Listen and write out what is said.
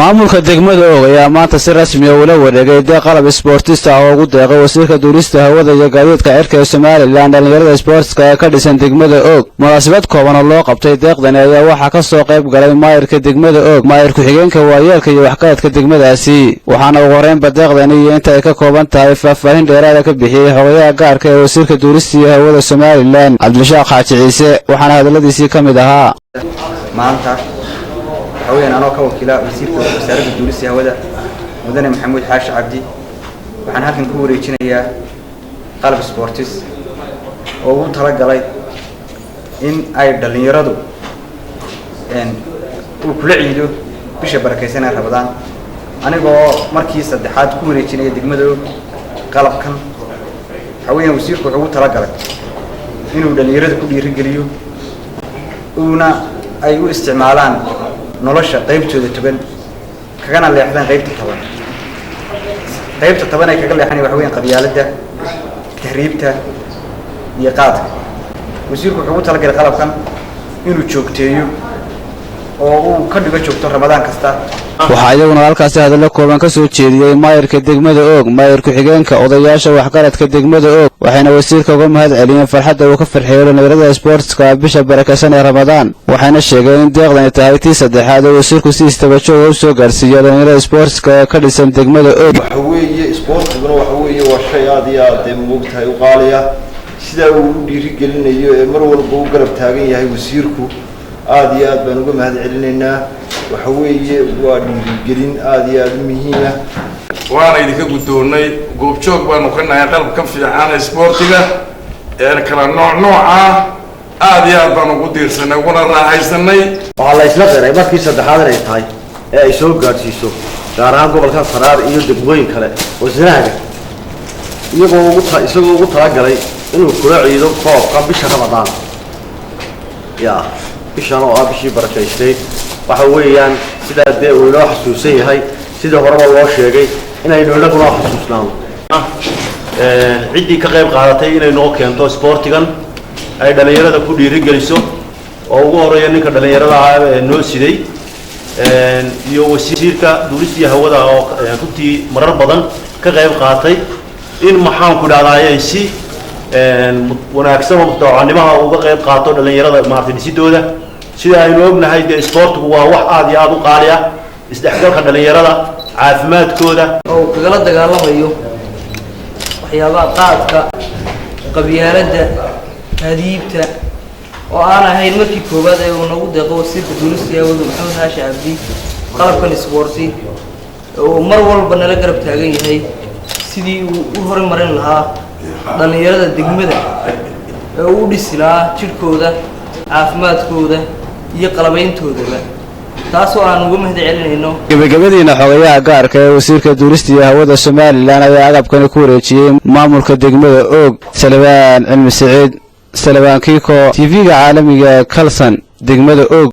maamulka degmada Og ayaa maanta si rasmi ah ula wareegay deeq qalab isboortista oo ugu deeqay wasiirka duulista hawada iyo gaadiidka cirka ee Soomaaliland dhalinyarada isboortiska ee ka dhisan degmada Og. Munaasabad kooban oo loo qabtay deeqdan ayaa waxaa ka soo qayb galay maayirka degmada Og, maayir ku-xigeenka waayeelka iyo waxqabadka degmadaasi. Waxaana ugu horeynba deeqdan iyo inta ay ka kooban tahay faahfaahin dheeraad ah ka bixiyay xogayaha gaarka ee wasiirka duulista iyo hawada Soomaaliland Cabdishaaq Xaaji Ciise, waxaana hadaladiisii ka mid ahaa maanta حوينا أنا كوكيلا وزيرك وزارة الدولة هودا مدن محمود حاش عبدي وحنا هاكن كوري جنيا قلب سبورتس أو ترى قلي إن أيد اللي يردو إن وكل عيدو بيش بركة سنة رمضان أنا جو مركز الدحات كوري جنيا دقمدو قلب كم حوينا وزيرك وعو ترى قلي إنه اللي يرد كل يرجليو ونا أيو استعمالان nolosha qaybtooda toban kagana leexdaan qaybta toban ay kaga leexanay wax weyn qabyaalada tahriibta iyo qaadka wasiirku wuxuu u talagalay qalabkan inuu joogteeyo oo uu ka dhigo joogto Ramadaan kasta. waxaa iyaguna halkaas hadallo kooban ka soo jeediyay maayirka degmada Og, maayir ku-xigeenka odayaasha waxqabadka degmada Og, waxayna wasiirka uga mahad celiyeen farxadda uu ka farxiyay dhalinyarada isboortiska bisha barakeysan ee Ramadaan. waxayna sheegeen in deeqdan tahay tii saddexaad oo wasiirku si istaba joog u soo gaarsiiyay dhalinyarada isboortiska ee ka dhisan degmada Og. waxa weeye isboortiguna waxa weeye waa shay aad iyo aad muugtahay u qaaliya sida uu u dhiirigelinayo ee mar walba uu garab taagan yahay wasiirku aad iyo aad baan uga mahad celinaynaa. waxa weeye waa dhiirigelin aad iyo aad muhiim ah. waana idinka guddoonay goob joog baanu ka nahay qalabka fiican isboortiga ee kala nooc aad iyo aad baan ugu diirsanay uguna raaxaysanay. waxaa la isla qiray markii saddexaad ay tahay ee ay soo gaarsiiso gaar ahaan gobolka Saraar iyo degmooyin kale oo Sanaaga isagoo ugu talagalay inuu kula ciido koobka bisha Ramadaan bishan oo bishii barakeysay. waxa weeyaan sida uu loo xasuusan yahay sida horeba loo sheegay inaynu inaguna xasuusnaano ciddii ka qayb qaadatay inay noo keento sportigan ay dhalinyarada ku dhiirigeliso oo ugu horeeya ninka dhalinyarada ah ee noo siday iyo wasiirka duulista hawada oo runtii marar badan ka qayb qaatay in maxaan ku dhacday si wanaagsan oo mutawacanimaha uga qayb qaato dhalinyarada maartay dhisidooda. sida aynu ognahay de sportigu waa wax aad iyo aad u qaali ah isdhexgalka dhalinyarada caafimaadkooda oo kagala dagaalamayo waxyaabaha qaadka qabyaalada hadiibta oo aan ahayn markii koobaad ee uu nagu deeqo wasiirka duulista hawada Maxamed Xaashi Cabdi qalabkan isboorti oo mar walba nala garab taagan yahay sidii uu u horumarin lahaa dhalinyarada degmada ee uu dhisi lahaa jirkooda caafimaadkooda iyo qalabeyntooda taasoo aan uga mahad celinayno. gabagabadiina xogayaha gaarka ee wasiirka duulista iyo hawada Soomaaliland ayaa agabkan ku wareejiyay maamulka degmada Og. Salabaan Cilmi Saciid, Salabaan Kiiko, TV-ga caalamiga Kalsan, degmada Og.